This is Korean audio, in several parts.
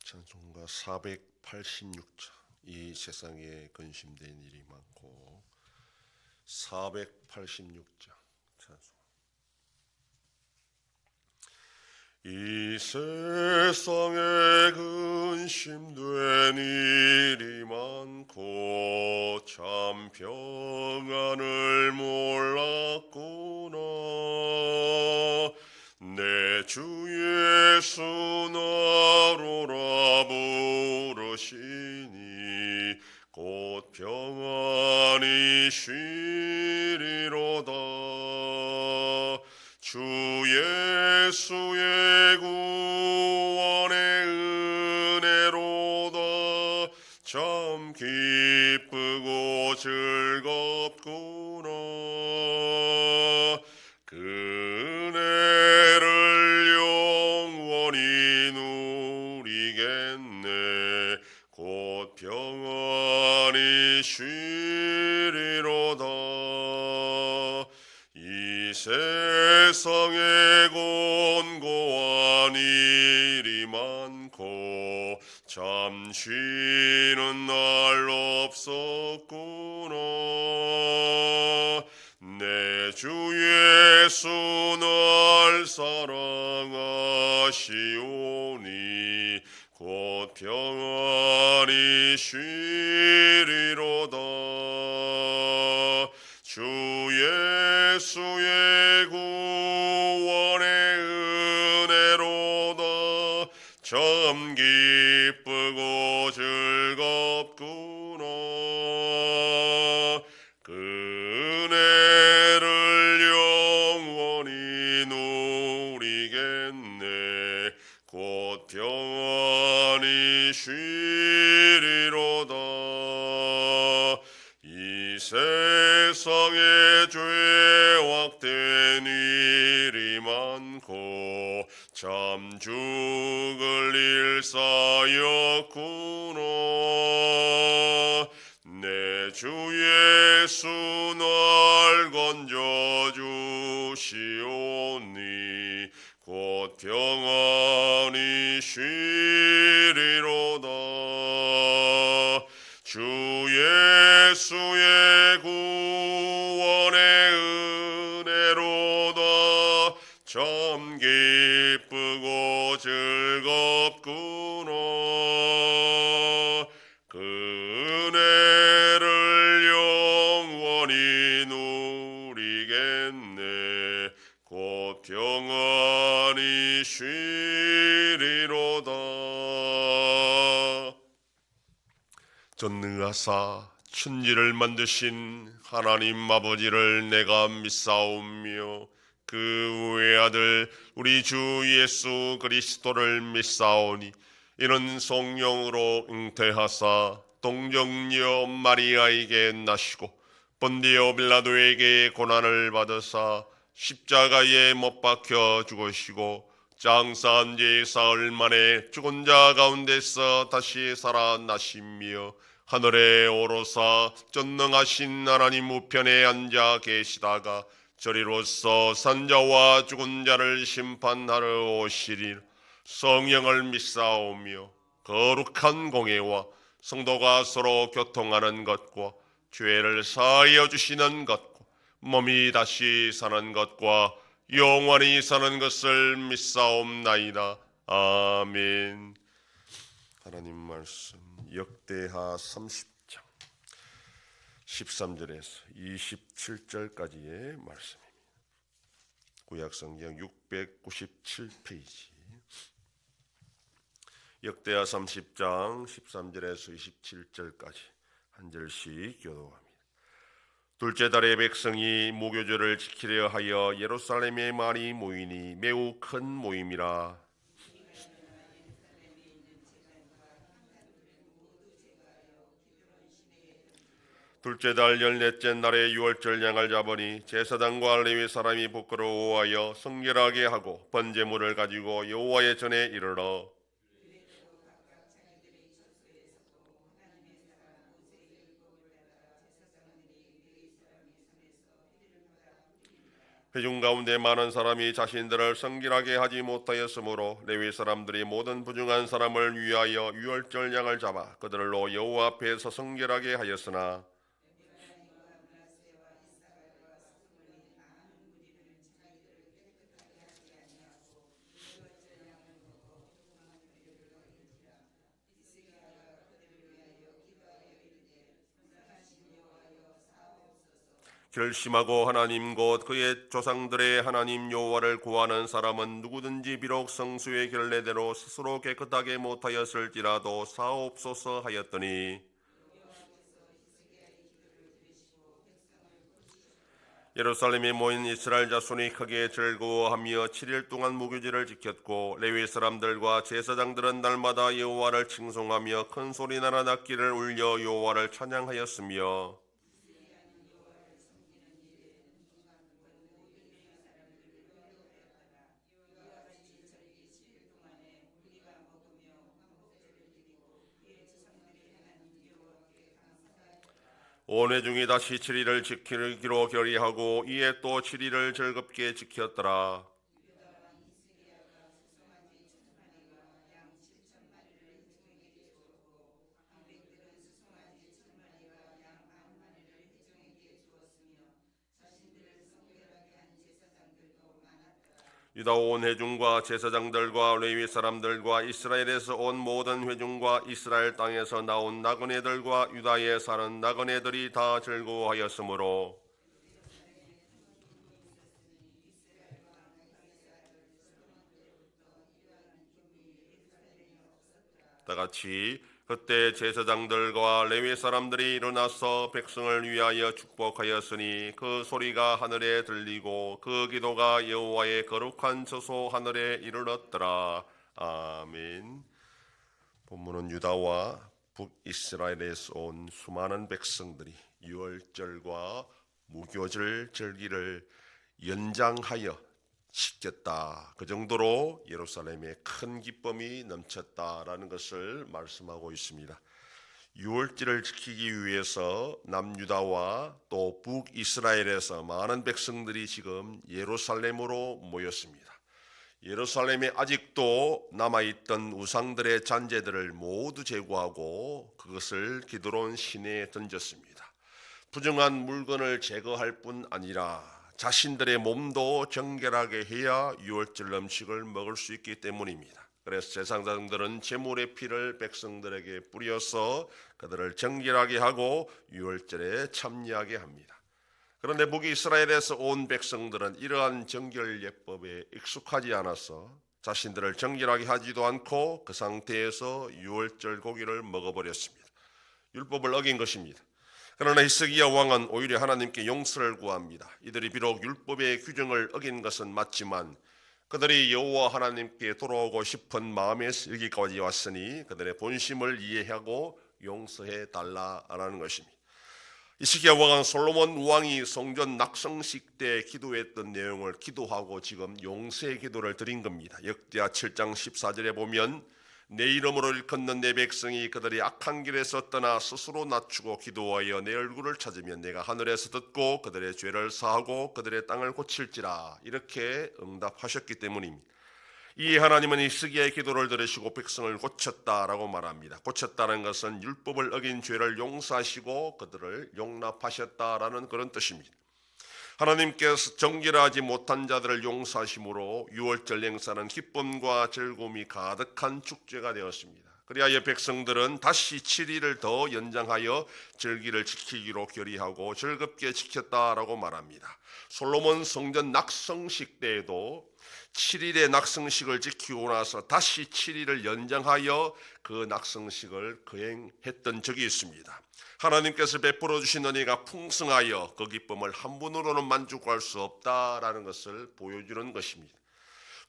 찬송가 486장. 이 세상에 근심된 일이 많고 486장 찬송. 이 세상에 근심된 일이 많고 참 평안을 몰랐구나. 내 주 예수 나로라 부르시니 곧 평안히 쉬리로다. 주 예수의 구원의 은혜로다. 참 기쁘고 즐겁구나. 그 은혜를 영원히 누리겠네. 곧 평안히 쉬리로다. 이 세상에 곤고한 일이 많고 참 쉬는 날 없었구나. 내 주 예수 날 사랑하시오니 곧 평안히 쉬리로다. 주 예수의 구원의 은혜로다. 참 기쁘고 즐겁구나. 그 은혜를 영원히 누리겠네. 곧 평안히 쉬리로다. 이 세상에 죄악된 일이 많고 참 죽을 일 쌓였구나. 내 주 예수 날 건져주시오니 곧 평안히 쉬리로다. 주 예수의 구원의 은혜로다. 참 기쁘고 즐겁구나. 그 은혜를 영원히 누리겠네. 곧 평안히 쉬리로다. 전능하사 천지를 만드신 하나님 아버지를 내가 믿사오며 그 외아들 우리 주 예수 그리스도를 믿사오니 이는 성령으로 잉태하사 동정녀 마리아에게 나시고 본디오 빌라도에게 고난을 받으사 십자가에 못 박혀 죽으시고 장사한 지 사흘 만에 죽은 자 가운데서 다시 살아나시며 하늘에 오르사 전능하신 하나님 우편에 앉아 계시다가 저리로서 산자와 죽은 자를 심판하러 오시리라. 성령을 믿사오며 거룩한 공예와 성도가 서로 교통하는 것과 죄를 사하여 주시는 것과 몸이 다시 사는 것과 영원히 사는 것을 믿사옵나이다. 아멘. 하나님 말씀 역대하 30장 13절에서 27절까지의 말씀입니다. 구약성경 697페이지 역대하 30장 13절에서 27절까지 한 절씩 교독합니다. 둘째 달에 백성이 무교절을 지키려 하여 예루살렘에 많이 모이니 매우 큰 모임이라. 둘째 달 14째 날에 유월절 양을 잡으니 제사장과 레위 사람이 부끄러워하여 성결하게 하고 번제물을 가지고 여호와의 전에 이르러 회중 가운데 많은 사람이 자신들을 성결하게 하지 못하였으므로 레위 사람들이 모든 부중한 사람을 위하여 유월절 양을 잡아 그들로 여호와 앞에서 성결하게 하였으나 결심하고 하나님 곧 그의 조상들의 하나님 여호와를 구하는 사람은 누구든지 비록 성수의 결례대로 스스로 깨끗하게 못하였을지라도 사옵소서 하였더니 예루살렘에 모인 이스라엘 자손이 크게 즐거워하며 7일 동안 무교제를 지켰고 레위 사람들과 제사장들은 날마다 여호와를 칭송하며 큰 소리나라 낙기를 울려 여호와를 찬양하였으며 온 회중이 다시 7일을 지키기로 결의하고 이에 또 7일을 즐겁게 지켰더라. 유다 온 회중과 제사장들과 레위 사람들과 이스라엘에서 온 모든 회중과 이스라엘 땅에서 나온 나그네들과 유다에 사는 나그네들이 다 즐거워하였으므로 다 같이 그때 제사장들과 레위 사람들이 일어나서 백성을 위하여 축복하였으니 그 소리가 하늘에 들리고 그 기도가 여호와의 거룩한 처소 하늘에 이르렀더라. 아멘. 본문은 유다와 북이스라엘에서 온 수많은 백성들이 유월절과 무교절 절기를 연장하여 지켰다. 그 정도로 예루살렘에 큰 기쁨이 넘쳤다라는 것을 말씀하고 있습니다. 유월절을 지키기 위해서 남유다와 또 북이스라엘에서 많은 백성들이 지금 예루살렘으로 모였습니다. 예루살렘에 아직도 남아있던 우상들의 잔재들을 모두 제거하고 그것을 기드론 시내에 던졌습니다. 부정한 물건을 제거할 뿐 아니라 자신들의 몸도 정결하게 해야 유월절 음식을 먹을 수 있기 때문입니다. 그래서 제사장들은 제물의 피를 백성들에게 뿌려서 그들을 정결하게 하고 유월절에 참여하게 합니다. 그런데 북이스라엘에서 온 백성들은 이러한 정결 예법에 익숙하지 않아서 자신들을 정결하게 하지도 않고 그 상태에서 유월절 고기를 먹어버렸습니다. 율법을 어긴 것입니다. 그러나 히스기야 왕은 오히려 하나님께 용서를 구합니다. 이들이 비록 율법의 규정을 어긴 것은 맞지만 그들이 여호와 하나님께 돌아오고 싶은 마음에서 여기까지 왔으니 그들의 본심을 이해하고 용서해 달라라는 것입니다. 히스기야 왕은 솔로몬 왕이 성전 낙성식 때 기도했던 내용을 기도하고 지금 용서의 기도를 드린 겁니다. 역대하 7장 14절에 보면 내 이름으로 일컫는 내 백성이 그들이 악한 길에서 떠나 스스로 낮추고 기도하여 내 얼굴을 찾으면 내가 하늘에서 듣고 그들의 죄를 사하고 그들의 땅을 고칠지라 이렇게 응답하셨기 때문입니다. 이 하나님은 히스기야의 기도를 들으시고 백성을 고쳤다라고 말합니다. 고쳤다는 것은 율법을 어긴 죄를 용서하시고 그들을 용납하셨다라는 그런 뜻입니다. 하나님께서 정결하지 못한 자들을 용서하심으로 유월절 행사는 기쁨과 즐거움이 가득한 축제가 되었습니다. 그리하여 백성들은 다시 7일을 더 연장하여 절기를 지키기로 결의하고 즐겁게 지켰다라고 말합니다. 솔로몬 성전 낙성식 때에도 7일의 낙성식을 지키고 나서 다시 7일을 연장하여 그 낙성식을 거행했던 적이 있습니다. 하나님께서 베풀어 주신 은혜가 풍성하여 그 기쁨을 한 분으로는 만족할 수 없다라는 것을 보여주는 것입니다.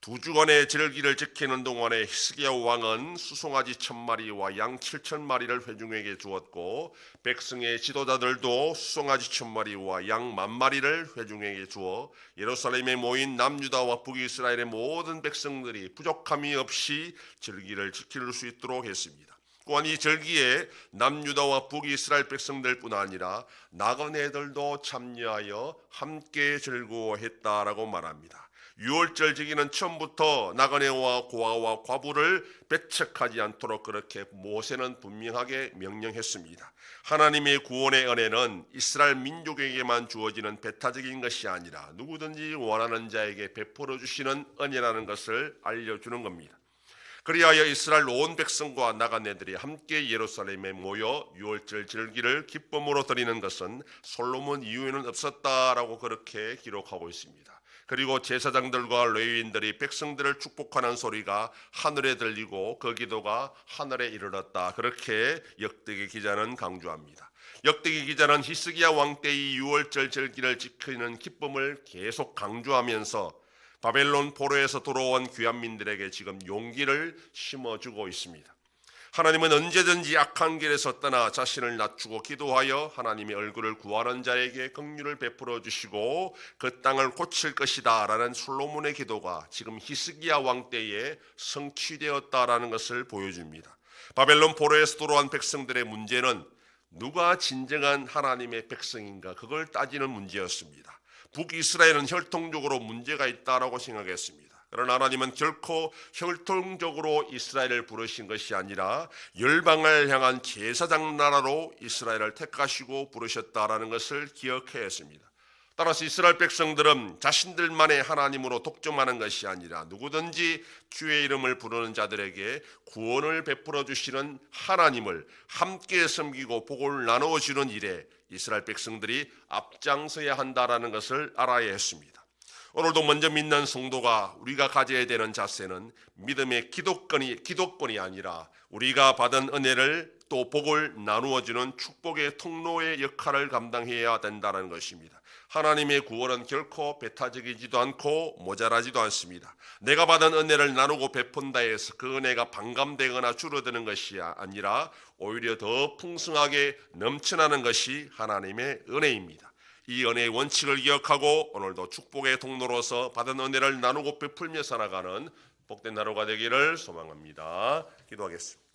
2주간의 절기를 지키는 동안에 히스기야 왕은 수송아지 1000마리와 양 7000마리를 회중에게 주었고 백성의 지도자들도 수송아지 1000마리와 양 10,000마리를 회중에게 주어 예루살렘에 모인 남유다와 북이스라엘의 모든 백성들이 부족함이 없이 절기를 지킬 수 있도록 했습니다. 또한 이 절기에 남유다와 북이스라엘 백성들뿐 아니라 나그네들도 참여하여 함께 즐거워했다라고 말합니다. 유월절 절기는 처음부터 나그네와 고아와 과부를 배척하지 않도록 그렇게 모세는 분명하게 명령했습니다. 하나님의 구원의 은혜는 이스라엘 민족에게만 주어지는 배타적인 것이 아니라 누구든지 원하는 자에게 베풀어 주시는 은혜라는 것을 알려주는 겁니다. 그리하여 이스라엘 온 백성과 나그네들이 함께 예루살렘에 모여 유월절 절기를 기쁨으로 드리는 것은 솔로몬 이후에는 없었다라고 그렇게 기록하고 있습니다. 그리고 제사장들과 레위인들이 백성들을 축복하는 소리가 하늘에 들리고 그 기도가 하늘에 이르렀다. 그렇게 역대기 기자는 강조합니다. 역대기 기자는 히스기야 왕 때의 유월절 절기를 지키는 기쁨을 계속 강조하면서 바벨론 포로에서 돌아온 귀환민들에게 지금 용기를 심어주고 있습니다. 하나님은 언제든지 악한 길에서 떠나 자신을 낮추고 기도하여 하나님의 얼굴을 구하는 자에게 긍휼을 베풀어 주시고 그 땅을 고칠 것이다 라는 솔로몬의 기도가 지금 히스기야 왕 때에 성취되었다라는 것을 보여줍니다. 바벨론 포로에서 돌아온 백성들의 문제는 누가 진정한 하나님의 백성인가 그걸 따지는 문제였습니다. 북이스라엘은 혈통적으로 문제가 있다라고 생각했습니다. 그러나 하나님은 결코 혈통적으로 이스라엘을 부르신 것이 아니라 열방을 향한 제사장 나라로 이스라엘을 택하시고 부르셨다라는 것을 기억해야 했습니다. 따라서 이스라엘 백성들은 자신들만의 하나님으로 독점하는 것이 아니라 누구든지 주의 이름을 부르는 자들에게 구원을 베풀어 주시는 하나님을 함께 섬기고 복을 나누어 주는 일에 이스라엘 백성들이 앞장서야 한다라는 것을 알아야 했습니다. 오늘도 먼저 믿는 성도가 우리가 가져야 되는 자세는 믿음의 기도권이 아니라 우리가 받은 은혜를 또 복을 나누어주는 축복의 통로의 역할을 감당해야 된다는 것입니다. 하나님의 구원은 결코 배타적이지도 않고 모자라지도 않습니다. 내가 받은 은혜를 나누고 베푼다 해서 그 은혜가 반감되거나 줄어드는 것이 아니라 오히려 더 풍성하게 넘쳐나는 것이 하나님의 은혜입니다. 이 은혜의 원칙을 기억하고 오늘도 축복의 통로로서 받은 은혜를 나누고 베풀며 살아가는 복된 하루가 되기를 소망합니다. 기도하겠습니다.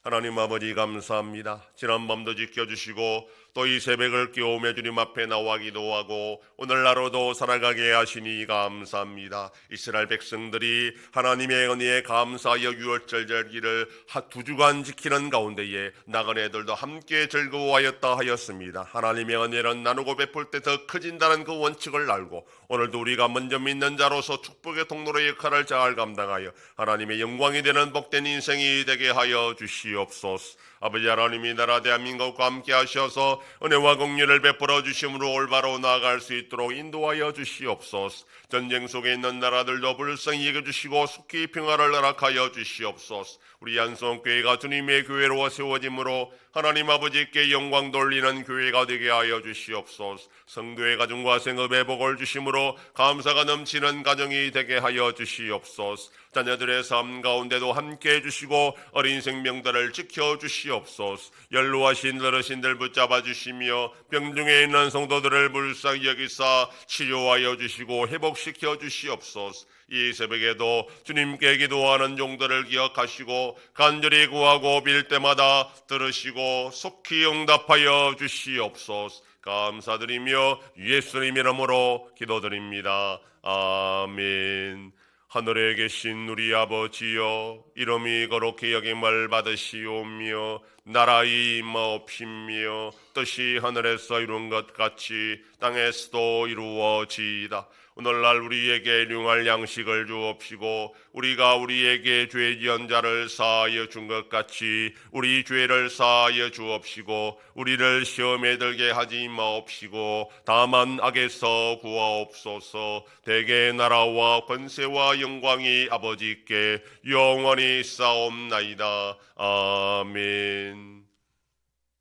하나님 아버지 감사합니다. 지난 밤도 지켜주시고 또 이 새벽을 깨우며 주님 앞에 나와 기도하고 오늘 하루도 살아가게 하시니 감사합니다. 이스라엘 백성들이 하나님의 은혜에 감사하여 유월절 절기를 2주간 지키는 가운데에 나그네들도 함께 즐거워하였다 하였습니다. 하나님의 은혜는 나누고 베풀 때 더 커진다는 그 원칙을 알고 오늘도 우리가 먼저 믿는 자로서 축복의 통로의 역할을 잘 감당하여 하나님의 영광이 되는 복된 인생이 되게 하여 주시옵소서. 아버지 하나님이 나라 대한민국과 함께 하셔서 은혜와 긍휼을 베풀어 주심으로 올바로 나아갈 수 있도록 인도하여 주시옵소서. 전쟁 속에 있는 나라들도 불쌍히 여겨주시고 속히 평화를 허락하여 주시옵소서. 우리 안성교회가 주님의 교회로 세워짐으로 하나님 아버지께 영광 돌리는 교회가 되게 하여 주시옵소서. 성도의 가정과 생업에 복을 주심으로 감사가 넘치는 가정이 되게 하여 주시옵소서. 자녀들의 삶 가운데도 함께 해주시고 어린 생명들을 지켜주시옵소서. 연로하신 어르신들 붙잡아 주시며 병중에 있는 성도들을 불쌍히 여기사 치료하여 주시고 회복시켜 주시옵소서. 이 새벽에도 주님께 기도하는 종들을 기억하시고 간절히 구하고 빌 때마다 들으시고 속히 응답하여 주시옵소서. 감사드리며 예수님 이름으로 기도드립니다. 아멘. 하늘에 계신 우리 아버지여, 이름이 거룩히 여김을 받으시오며 나라의 임하옵시며 뜻이 하늘에서 이룬 것 같이 땅에서도 이루어지이다. 오늘날 우리에게 일용할 양식을 주옵시고 우리가 우리에게 죄 지은 자를 사하여 준 것 같이 우리 죄를 사하여 주옵시고 우리를 시험에 들게 하지 마옵시고 다만 악에서 구하옵소서. 대개 나라와 권세와 영광이 아버지께 영원히 쌓옵나이다. 아멘.